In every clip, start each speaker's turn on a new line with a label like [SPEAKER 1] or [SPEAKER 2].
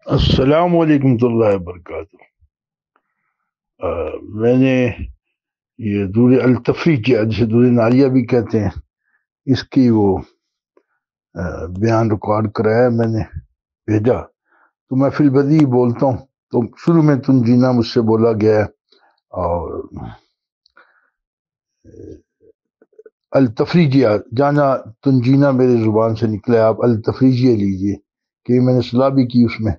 [SPEAKER 1] السلام علیکم ورحمۃ اللہ وبرکاتہ۔ میں نے یہ دور التفریح کیا، جسے دور ناریہ بھی کہتے ہیں، اس کی وہ بیان ریکارڈ کرایا، میں نے بھیجا تو میں فی البدیہہ بولتا ہوں۔ تو شروع میں تنجینا مجھ سے بولا گیا ہے، اور التفریجیہ جانا تنجینا میرے زبان سے نکلا ہے، آپ التفریجیہ لیجئے، کہ میں نے صلاح بھی کی۔ اس میں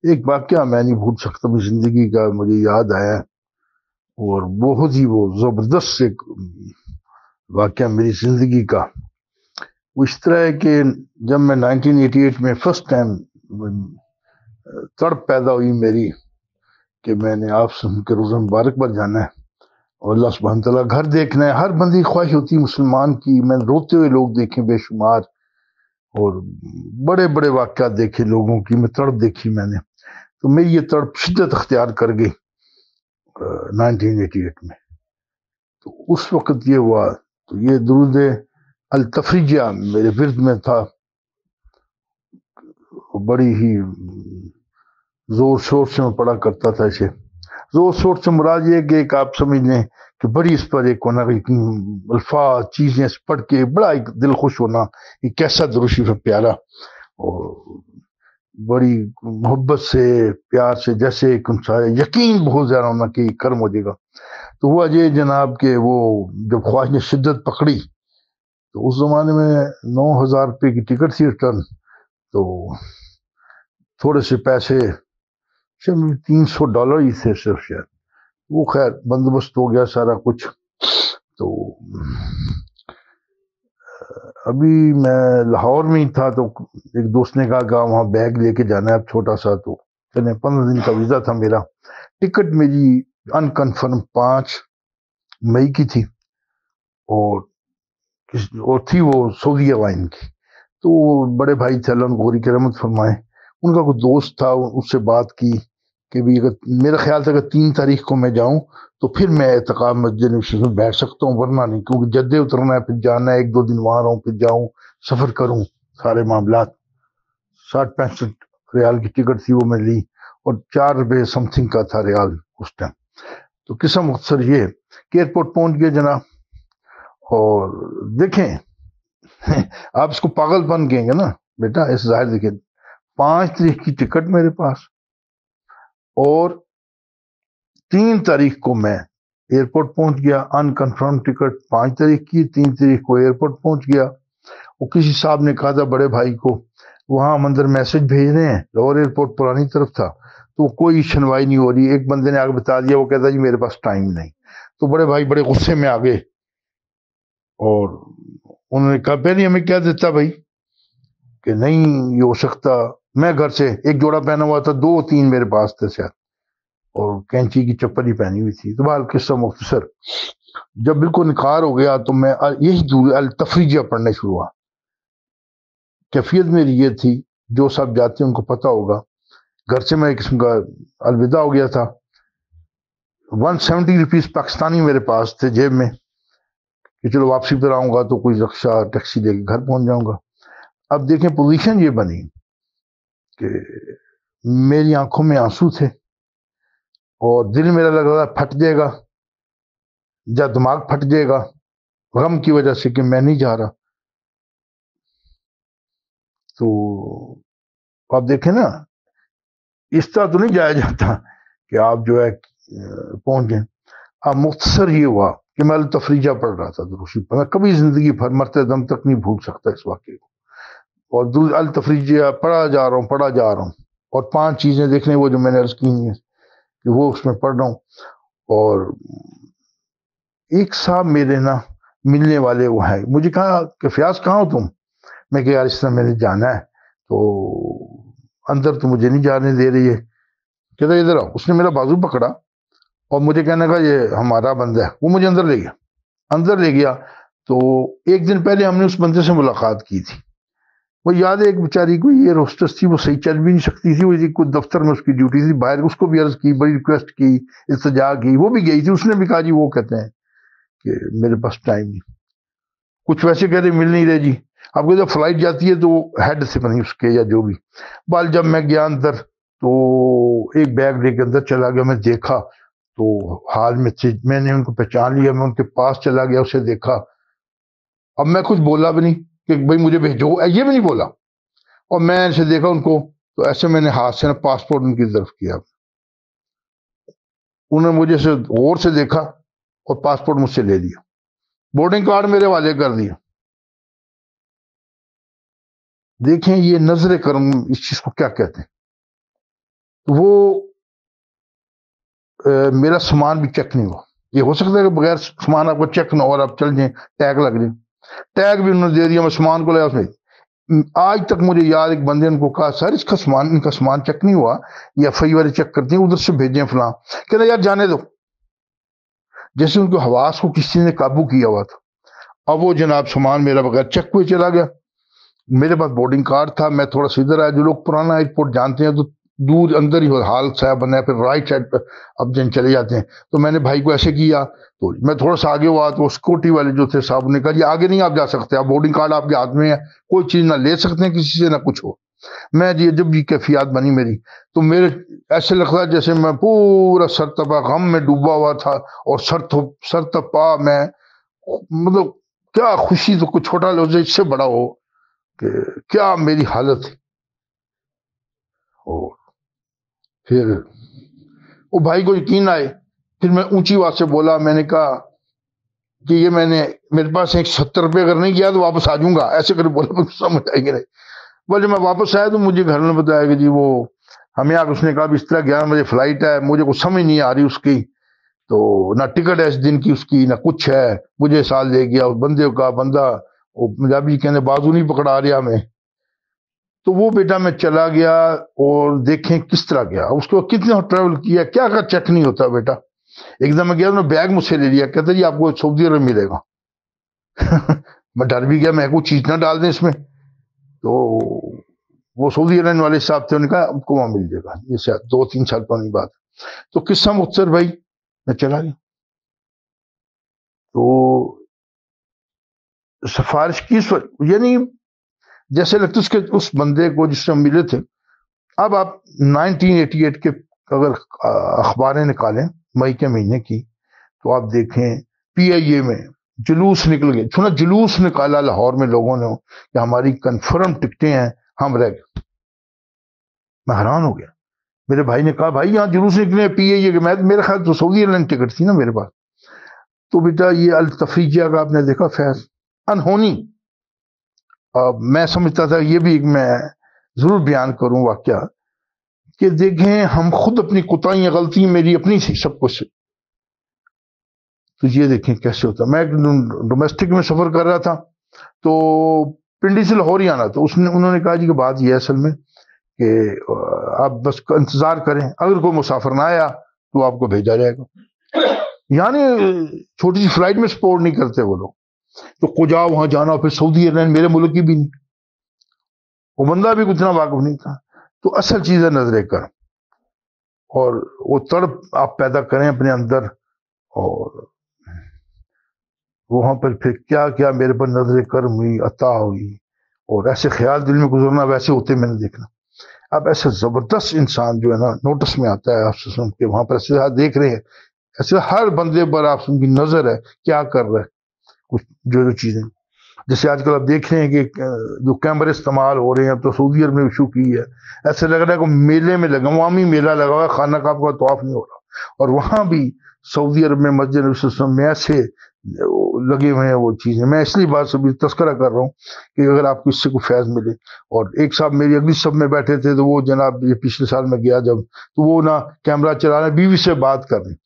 [SPEAKER 1] ایک واقعہ میں نہیں بھول سکتا، اپنی زندگی کا مجھے یاد آیا، اور بہت ہی وہ زبردست سے واقعہ میری زندگی کا۔ وہ اس طرح ہے کہ جب میں 1988 میں فرسٹ ٹائم تڑپ پیدا ہوئی میری کہ میں نے آپ سے کے روزہ مبارک پر جانا ہے اور اللہ سبحانہ تعالیٰ گھر دیکھنا ہے، ہر بندی خواہش ہوتی مسلمان کی۔ میں نے روتے ہوئے لوگ دیکھے بے شمار، اور بڑے بڑے واقعات دیکھے لوگوں کی، میں تڑپ دیکھی میں نے، تو میری یہ تڑپ شدت اختیار کر گئی 1988 میں۔ تو اس وقت یہ ہوا، تو یہ درود التفریجیہ میرے ورد میں تھا، بڑی ہی زور شور سے میں پڑھا کرتا تھا اسے۔ زور شور سے مراد یہ کہ ایک آپ سمجھ لیں کہ بڑی اس پر ایک ہونا، الفاظ چیزیں پڑھ کے بڑا ایک دل خوش ہونا، یہ کیسا درود شریف ہے پیارا، اور بڑی محبت سے پیار سے، جیسے ایک یقین بہت زیادہ ہونا کہ کرم ہو جائے گا۔ تو ہوا یہ جناب کہ وہ جب خواہش نے شدت پکڑی، تو اس زمانے میں 9,000 روپے کی ٹکٹ تھی ریٹرن، تو تھوڑے سے پیسے، $300 ہی تھے صرف شاید، وہ خیر بندوبست ہو گیا سارا کچھ۔ تو ابھی میں لاہور میں ہی تھا، تو ایک دوست نے کہا کہ وہاں بیگ لے کے جانا ہے اب چھوٹا سا، تو چلے 15 دن کا ویزا تھا میرا۔ ٹکٹ میری انکنفرم 5 مئی کی تھی، اور تھی وہ سعودی لائن کی۔ تو بڑے بھائی تھے، اللہ ان کو غوری کی رحمت فرمائے، ان کا کوئی دوست تھا، اس سے بات کی کہ بھی اگر میرا خیال تھا کہ 3 تاریخ کو میں جاؤں تو پھر میں اعتکاف مسجد نبوی میں بیٹھ سکتا ہوں، ورنہ نہیں، کیونکہ جدے اترنا ہے، پھر جانا ہے، 1-2 دن وہاں رہوں، پھر جاؤں، سفر کروں، سارے معاملات۔ 60-65 ریال کی ٹکٹ تھی، وہ میں لی، اور 4 روپے سم تھنگ کا تھا ریال اس ٹائم۔ تو قصہ مختصر یہ کہ ایئرپورٹ پہنچ گئے جناب، اور دیکھیں آپ اس کو پاگل پن کہیں گے نا بیٹا، اس ظاہر دیکھیں 5 تاریخ کی ٹکٹ میرے پاس، اور 3 تاریخ کو میں ایئرپورٹ پہنچ گیا، ان کنفرم ٹکٹ 5 تاریخ کی، 3 تاریخ کو ایئرپورٹ پہنچ گیا۔ وہ کسی صاحب نے کہا تھا بڑے بھائی کو، وہاں ہم اندر میسج بھیج رہے ہیں، لاہور ایئرپورٹ پرانی طرف تھا، تو کوئی سنوائی نہیں ہو رہی۔ ایک بندے نے آگے بتا دیا، وہ کہتا جی میرے پاس ٹائم نہیں۔ تو بڑے بھائی بڑے غصے میں آ گئے، اور انہوں نے کہا پہلے ہمیں کیا دیتا بھائی کہ نہیں یہ ہو سکتا۔ میں گھر سے ایک جوڑا پہنا ہوا تھا، 2-3 میرے پاس تھے شاید، اور کینچی کی چپل ہی پہنی ہوئی تھی۔ تو بہرحال قصہ مختصر، جب بالکل انکار ہو گیا تو میں یہی التفریجیہ پڑھنے شروع ہوا۔ کیفیت میری یہ تھی، جو سب جاتے ہیں ان کو پتہ ہوگا، گھر سے میں ایک قسم کا الوداع ہو گیا تھا۔ 170 روپیز پاکستانی میرے پاس تھے جیب میں، کہ چلو واپسی پر آؤں گا تو کوئی رکشہ ٹیکسی لے کے گھر پہنچ جاؤں گا۔ اب دیکھیں پوزیشن یہ بنی کہ میری آنکھوں میں آنسو تھے، اور دل میرا لگ رہا پھٹ جائے گا، یا دماغ پھٹ جائے گا غم کی وجہ سے کہ میں نہیں جا رہا۔ تو آپ دیکھیں نا، اس طرح تو نہیں جایا جاتا کہ آپ جو ہے پہنچ جائیں۔ اب مختصر یہ ہوا کہ میں التفریجہ پڑھ رہا تھا دروشی، میں کبھی زندگی بھر مرتے دم تک نہیں بھول سکتا اس واقعے کو، اور التفریجہ پڑھا جا رہا ہوں، اور 5 چیزیں دیکھنے وہ جو میں نے عرض کی ہیں کہ وہ اس میں پڑھ رہا ہوں۔ اور ایک صاحب میرے نا ملنے والے وہ ہیں، مجھے کہا کہ فیاض کہاں ہو تم؟ میں کہ یار اس طرح میں نے جانا ہے، تو اندر تو مجھے نہیں جانے دے رہی ہے۔ کہتا ادھر آؤ۔ اس نے میرا بازو پکڑا اور مجھے کہنے کا یہ ہمارا بندہ ہے، وہ مجھے اندر لے گیا۔ تو ایک دن پہلے ہم نے اس بندے سے ملاقات کی تھی، وہ یاد ہے، ایک بیچاری کو یہ روسٹس تھی، وہ صحیح چل بھی نہیں سکتی تھی، وہ کوئی دفتر میں اس کی ڈیوٹی تھی باہر، اس کو بھی عرض کی، بڑی ریکویسٹ کی، التجا کی، وہ بھی گئی تھی، اس نے بھی کہا جی وہ کہتے ہیں کہ میرے پاس ٹائم نہیں، کچھ ویسے کہہ رہے مل نہیں رہے جی۔ اب جب فلائٹ جاتی ہے تو ہیڈ سے بنی اس کے یا جو بھی، بال جب میں گیا اندر تو تو ایک بیگ لے کے اندر چلا گیا. میں دیکھا تو حال میں تھے, میں نے ان کو پہچان لیا, میں ان کے پاس چلا گیا, اسے دیکھا. اب میں کچھ بولا بھی نہیں کہ بھائی مجھے بھیجو, یہ بھی نہیں بولا. اور میں اسے دیکھا ان کو, تو ایسے میں نے ہاتھ سے نا پاسپورٹ ان کی طرف کیا. انہوں نے مجھے سے غور سے دیکھا اور پاسپورٹ مجھ سے لے لیا, بورڈنگ کارڈ میرے والے کر دیا. دیکھیں یہ نظر کرم اس چیز کو کیا کہتے ہیں. وہ میرا سامان بھی چیک نہیں ہوا. یہ ہو سکتا ہے کہ بغیر سامان آپ کو چیک نہ ہو اور آپ چل جائیں, ٹیگ لگ جائیں. ٹیگ بھی انہوں نے دے دیا, میں سامان کو لایا. اس میں آج تک مجھے یاد, ایک بندے نے کو کہا سر اس کا سامان, ان کا سامان چیک نہیں ہوا, یا FI والے چیک کرتے ہیں, ادھر سے بھیجیں فلاں. کہتے یار جانے دو, جیسے ان کو حواس کو کسی نے قابو کیا ہوا تھا. اب وہ جناب سامان میرا بغیر چیک ہوئے چلا گیا. میرے پاس بورڈنگ کارڈ تھا, میں تھوڑا سا ادھر آیا. جو لوگ پرانا ایئرپورٹ جانتے ہیں تو دور اندر ہی ہال صاحب بنا ہے, پھر رائٹ سائڈ پہ اب جن چلے جاتے ہیں. تو میں نے بھائی کو ایسے کیا, تو میں تھوڑا سا آگے ہوا, تو سیکورٹی والے جو تھے صاحب نے کہا یہ آگے نہیں آپ جا سکتے, آپ بورڈنگ کارڈ آپ کے ہاتھ میں ہے, کوئی چیز نہ لے سکتے ہیں کسی سے نہ کچھ ہو. میں جب بھی کیفیات بنی میری, تو میرے ایسے لگتا جیسے میں پورا سر تپا غم میں ڈوبا ہوا تھا, اور سر تپا میں, مطلب کیا خوشی تو کچھ چھوٹا لفظ اس سے بڑا ہو کہ کیا میری حالت ہے. اور پھر وہ بھائی کو یقین آئے, پھر میں اونچی آواز سے بولا, میں نے کہا کہ یہ میں نے, میرے پاس 70 روپے اگر نہیں گیا تو واپس آ جاؤں گا, ایسے کر بولا. سمجھ آئے گی نہیں. بولے میں واپس آیا تو مجھے گھر میں بتایا کہ جی وہ ہمیں آپ, اس نے کہا اس طرح 11 بجے فلائٹ ہے, مجھے کچھ سمجھ نہیں آ رہی اس کی, تو نہ ٹکٹ ہے اس دن کی اس کی, نہ کچھ ہے. مجھے سال دے گیا اس بندے کا, بندہ وہ پنجابی کہنے بازو نہیں پکڑا رہا میں. تو وہ بیٹا میں چلا گیا, اور دیکھیں کس طرح گیا, اس کو کتنا ٹریول کیا, کیا کا چیک نہیں ہوتا بیٹا. ایک دم میں گیا, انہوں نے بیگ مجھ سے لے لیا, کہتے جی آپ کو سعودی عرب ملے گا. میں ڈر بھی گیا, میں کوئی چیز نہ ڈال دیں اس میں. تو وہ سعودی عرب والے صاحب تھے, انہوں نے کہا آپ کو وہاں مل جائے گا. یہ 2-3 سال پرانی بات. تو قصہ مختصر بھائی میں چلا گیا. تو سفارش کی یعنی جیسے لگتا اس کے اس بندے کو جس سے ہم ملے تھے. اب آپ 1988 کے اگر اخباریں نکالیں مئی کے مہینے کی, تو آپ دیکھیں PIA میں جلوس نکل گئے. سنا جلوس نکالا لاہور میں لوگوں نے کہ ہماری کنفرم ٹکٹیں ہیں, ہم رہ گئے. میں حیران ہو گیا. میرے بھائی نے کہا بھائی یہاں جلوس نکلے PIA کے. میں میرے خیال تو سعودی عرب ٹکٹ تھی نا میرے پاس. تو بیٹا یہ التفریجہ کا آپ نے دیکھا فیض, انہونی. میں سمجھتا تھا یہ بھی میں ضرور بیان کروں واقعہ, کہ دیکھیں ہم خود اپنی کوتاہیاں, غلطی میری اپنی تھی سب کچھ. تو یہ دیکھیں کیسے ہوتا. میں ڈومیسٹک میں سفر کر رہا تھا, تو پنڈی سے لاہور ہی آنا, تو انہوں نے کہا جی کہ بات یہ ہے اصل میں کہ آپ بس انتظار کریں, اگر کوئی مسافر نہ آیا تو آپ کو بھیجا جائے گا. یعنی چھوٹی سی فلائٹ میں سپورٹ نہیں کرتے وہ لوگ. تو کجا وہاں جانا, پھر سعودی عرب میرے ملک کی بھی نہیں, وہ بندہ بھی اتنا واقف نہیں تھا. تو اصل چیز ہے نظر کرم, اور وہ تڑپ آپ پیدا کریں اپنے اندر, اور وہاں پر پھر کیا کیا میرے پر نظر کرم ہوئی, عطا ہوئی, اور ایسے خیال دل میں گزرنا ویسے ہوتے میں نے دیکھنا. اب ایسے زبردست انسان جو ہے نا نوٹس میں آتا ہے, آپ سے سن کے وہاں پر ایسے دیکھ رہے ہیں, ایسے ہر بندے پر آپ کی نظر ہے کیا کر رہا ہے, کچھ جو چیزیں جیسے آج کل آپ دیکھ رہے ہیں کہ جو کیمرے استعمال ہو رہے ہیں, تو سعودی عرب میں ایشو کی ہے. ایسے لگ رہا ہے کہ میلے میں لگا, عوامی میلہ لگا ہوا ہے, خانہ کعبہ کا طواف نہیں ہو رہا. اور وہاں بھی سعودی عرب میں مسجد نبی صلی اللہ علیہ وسلم میں ایسے لگے ہوئے ہیں وہ چیزیں. میں اس لیے بات سے بھی تذکرہ کر رہا ہوں کہ اگر آپ کو اس سے کوئی فیض ملے. اور ایک صاحب میری اگلی سب میں بیٹھے تھے, تو وہ جناب یہ پچھلے سال میں گیا جب, تو وہ نہ کیمرہ چلا رہے, بیوی سے بات کر رہے ہیں.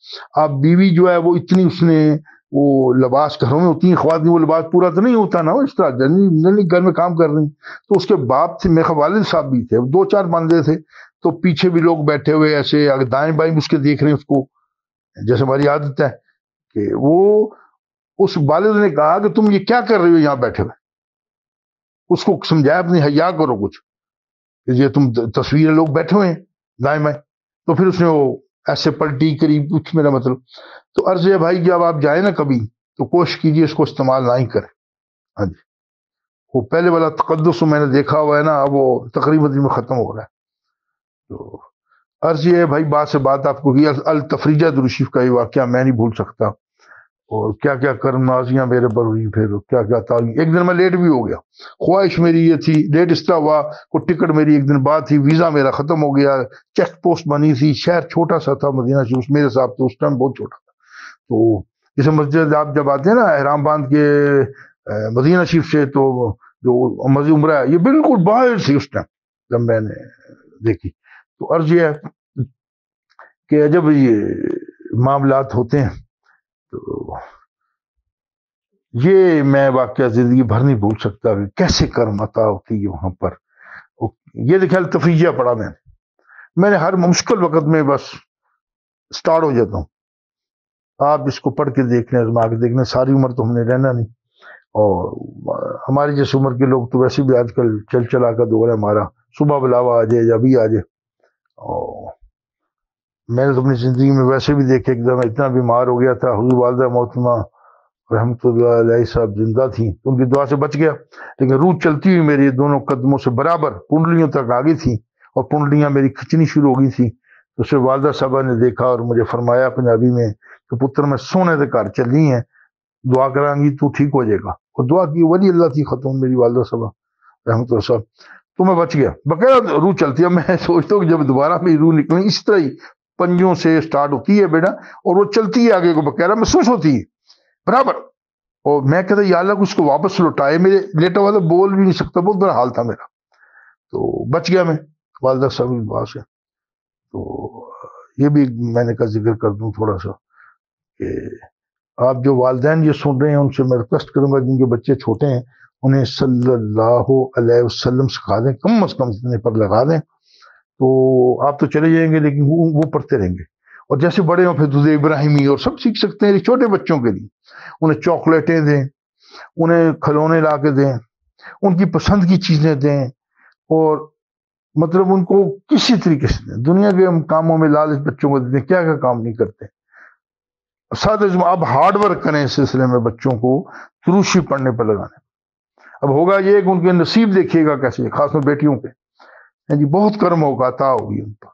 [SPEAKER 1] اب بیوی جو ہے وہ اتنی, اس نے وہ لباس گھروں میں ہوتی ہیں خواتین, وہ لباس پورا تو نہیں ہوتا نا, اس طرح جنرلی گھر میں کام کر رہی. تو اس کے باپ تھے, میرے والد صاحب بھی تھے, 2-4 بندے تھے. تو پیچھے بھی لوگ بیٹھے ہوئے ایسے دائیں بائیں اس کے دیکھ رہے ہیں اس کو, جیسے ہماری عادت ہے. کہ وہ اس والد نے کہا کہ تم یہ کیا کر رہے ہو یہاں بیٹھے ہوئے. اس کو سمجھایا اپنی حیا کرو کچھ, کہ یہ تم تصویریں لوگ بیٹھے ہوئے ہیں دائیں بائیں. تو پھر اس نے وہ ایسے پلٹی قریب کچھ, میرا مطلب تو عرض ہے بھائی جب آپ جائیں نا کبھی, تو کوشش کیجیے اس کو استعمال نہ ہی کریں. ہاں جی, وہ پہلے والا تقدس میں نے دیکھا ہوا ہے نا, اب وہ تقریباً میں ختم ہو رہا ہے. تو عرض یہ ہے بھائی بات سے بات آپ کو کیا، التفریجہ درود شریف کا یہ واقعہ میں نہیں بھول سکتا، اور کیا کیا کرم نازیاں میرے پر ہوئی، پھر کیا کیا تعلیم۔ ایک دن میں لیٹ بھی ہو گیا، خواہش میری یہ تھی، لیٹ اس طرح ہوا کو ٹکٹ میری ایک دن بعد تھی، ویزا میرا ختم ہو گیا، چیک پوسٹ بنی تھی، شہر چھوٹا سا تھا مدینہ شریف میرے حساب سے اس ٹائم بہت چھوٹا تھا۔ تو جیسے مسجد آپ جب آتے ہیں نا احرام باندھ کے مدینہ شریف سے، تو جو مسجد عمرہ ہے یہ بالکل باہر تھی اس ٹائم جب میں نے دیکھی۔ تو عرض یہ ہے کہ جب یہ معاملات ہوتے ہیں تو یہ میں واقعہ زندگی بھر نہیں بھول سکتا کہ کیسے کرم عطا ہوتی ہے وہاں پر۔ یہ دیکھا تفریجہ پڑھا میں نے ہر مشکل وقت میں بس سٹارٹ ہو جاتا ہوں۔ آپ اس کو پڑھ کے دیکھ لیں، آزما کے دیکھ لیں، ساری عمر تو ہم نے رہنا نہیں، اور ہماری جیس عمر کے لوگ تو ویسے بھی آج کل چل چلا کا دور ہے ہمارا، صبح بلاوا آ جائے یا ابھی آ جائے۔ اور میں نے تو اپنی زندگی میں ویسے بھی دیکھے، ایک دم اتنا بیمار ہو گیا تھا، حضور والدہ محترمہ رحمۃ اللہ علیہ صاحب زندہ تھیں، ان کی دعا سے بچ گیا، لیکن روح چلتی ہوئی میری دونوں قدموں سے برابر کنڈلیوں تک آ گئی تھی، اور کنڈلیاں میری کھچنی شروع ہو گئی تھی۔ تو اسے والدہ صاحبہ نے دیکھا اور مجھے فرمایا پنجابی میں کہ پتر میں سونے دے گھر چلی ہیں، دعا کرائیں گی تو ٹھیک ہو جائے گا، اور دعا کی ولی اللہ تھی ختم میری والدہ صاحبہ رحمۃ اللہ صاحب، تو میں بچ گیا۔ باقاعدہ روح چلتی ہے، میں سوچتا ہوں کہ جب دوبارہ میری روح نکلیں اس طرح ہی پنجوں سے سٹارٹ ہوتی ہے بیٹا، اور وہ چلتی ہے آگے کو، باقاعدہ محسوس ہوتی ہے برابر۔ اور میں کہتا یا اللہ اس کو واپس لوٹائے، میرے لیٹا ہوا تو بول بھی نہیں سکتا، بہت بڑا حال تھا میرا، تو بچ گیا میں والدہ صاحب کی دعا سے۔ تو یہ بھی میں نے کہا ذکر کر دوں تھوڑا سا کہ آپ جو والدین یہ سن رہے ہیں ان سے میں ریکویسٹ کروں گا جن کے بچے چھوٹے ہیں انہیں صلی اللہ علیہ وسلم سکھا دیں، کم از کم اتنے پر لگا دیں، تو آپ تو چلے جائیں گے لیکن وہ پڑھتے رہیں گے، اور جیسے بڑے ہوں پھر درود ابراہیمی اور سب سیکھ سکتے ہیں۔ چھوٹے بچوں کے لیے انہیں چاکلیٹیں دیں، انہیں کھلونے لا کے دیں، ان کی پسند کی چیزیں دیں، اور مطلب ان کو کسی طریقے سے دیں۔ دنیا کے کاموں میں لالچ بچوں کو دیتے ہیں، کیا کیا کام نہیں کرتے۔ ساتھ آپ ہارڈ ورک کریں اس سلسلے میں، بچوں کو درود شریف پڑھنے پر لگانے۔ اب ہوگا یہ کہ ان کے نصیب دیکھیے گا کیسے، خاص طور بیٹیوں پہ جی بہت کرم ہوگا، عطا ہوگی ان پر،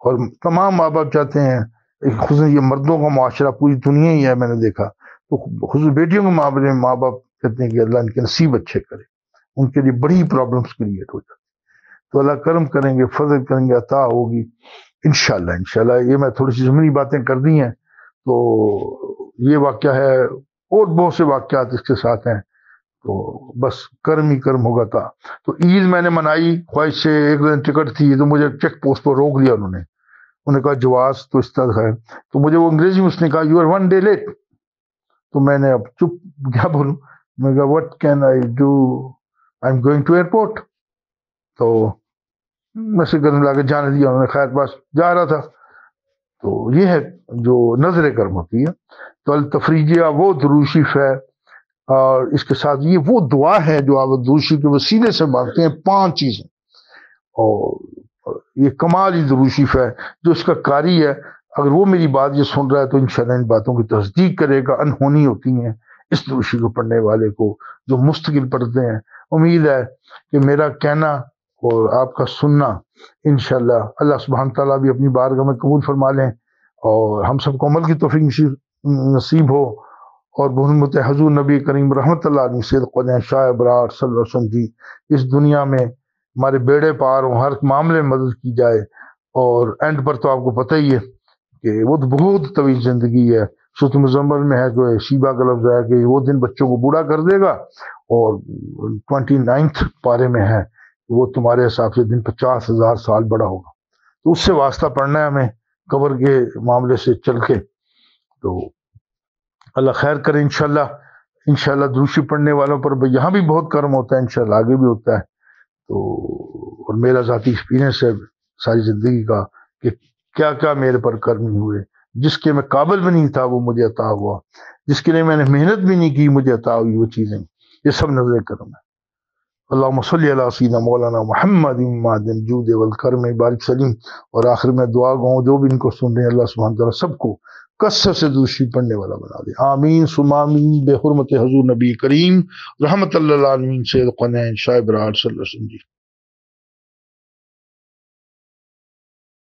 [SPEAKER 1] اور تمام ماں باپ چاہتے ہیں، خصوصاً یہ مردوں کا معاشرہ پوری دنیا ہی ہے میں نے دیکھا، تو خصوصاً بیٹیوں کے معاملے میں ماں باپ کہتے ہیں کہ اللہ ان کے نصیب اچھے کرے، ان کے لیے بڑی پرابلمس کریٹ ہو جاتی، تو اللہ کرم کریں گے، فضل کریں گے، عطا ہوگی انشاءاللہ انشاءاللہ۔ یہ میں تھوڑی سی ضمنی باتیں کر دی ہیں، تو یہ واقعہ ہے، اور بہت سے واقعات اس کے ساتھ ہیں، تو بس کرم ہی کرم ہوگا تھا۔ تو عید میں نے منائی خواہش سے، ایک دن ٹکٹ تھی تو مجھے چیک پوسٹ پر روک لیا انہوں نے کہا جواز تو اس طرح ہے، تو مجھے وہ انگریزی میں اس نے کہا یو آر 1 day late، تو میں نے اب چپ کیا بولوں، میں نے کہا what can I do, I am going to airport, تو میں سے کرنے لگا جانے دیا انہوں نے، خیر بس جا رہا تھا۔ تو یہ ہے جو نظر کرم ہوتی ہے۔ تو التفریجیہ وہ درود شریف ہے، اور اس کے ساتھ یہ وہ دعا ہے جو آپ درود شریف کے وسیلے سے مانگتے ہیں، 5 چیزیں، اور یہ کمال ہی درود شریف ہے۔ جو اس کا قاری ہے اگر وہ میری بات یہ سن رہا ہے تو انشاءاللہ ان باتوں کی تصدیق کرے گا، انہونی ہوتی ہیں اس درود شریف کو پڑھنے والے کو جو مستقل پڑھتے ہیں۔ امید ہے کہ میرا کہنا اور آپ کا سننا انشاءاللہ اللہ سبحانہ تعالیٰ بھی اپنی بارگاہ میں قبول فرما لیں، اور ہم سب کو عمل کی توفیق نصیب ہو، اور بحرمت حضور نبی کریم رحمت اللہ علیہ سید قدیم شاہ ابرار صلی اللہ علیہ وسلم جی اس دنیا میں ہمارے بیڑے پار ہوں، ہر معاملے میں مدد کی جائے، اور اینڈ پر تو آپ کو پتہ ہی ہے کہ وہ تو بہت طویل زندگی ہے۔ سورۃ مزمل میں ہے جو شیبہ کا لفظ ہے کہ وہ دن بچوں کو بوڑھا کر دے گا، اور 29 پارے میں ہے وہ تمہارے حساب سے دن 50,000 سال بڑا ہوگا۔ تو اس سے واسطہ پڑھنا ہے ہمیں قبر کے معاملے سے چل کے۔ تو اللہ خیر کرے انشاءاللہ درود شریف پڑھنے والوں پر یہاں بھی بہت کرم ہوتا ہے، انشاءاللہ آگے بھی ہوتا ہے۔ تو اور میرا ذاتی ایکسپیرینس ہے ساری زندگی کا کہ کیا کیا میرے پر کرم ہوئے، جس کے میں قابل بھی نہیں تھا وہ مجھے عطا ہوا، جس کے لیے میں نے محنت بھی نہیں کی مجھے عطا ہوئی وہ چیزیں، یہ سب نظر کرم ہے۔ اللہم صلی علی سیدنا مولانا محمد معدن جود والکرم بارک سلیم۔ اور آخر میں دعا گاؤں جو بھی ان کو سن رہے ہیں اللہ سبحانہ تعالیٰ سب کو کثرت سے درود شریف پڑھنے والا بنا دے، آمین ثم آمین، بحرمت حضور نبی کریم رحمت اللہ العالمین سید قنین شاہ ابرار صلی اللہ علیہ وسلم جی۔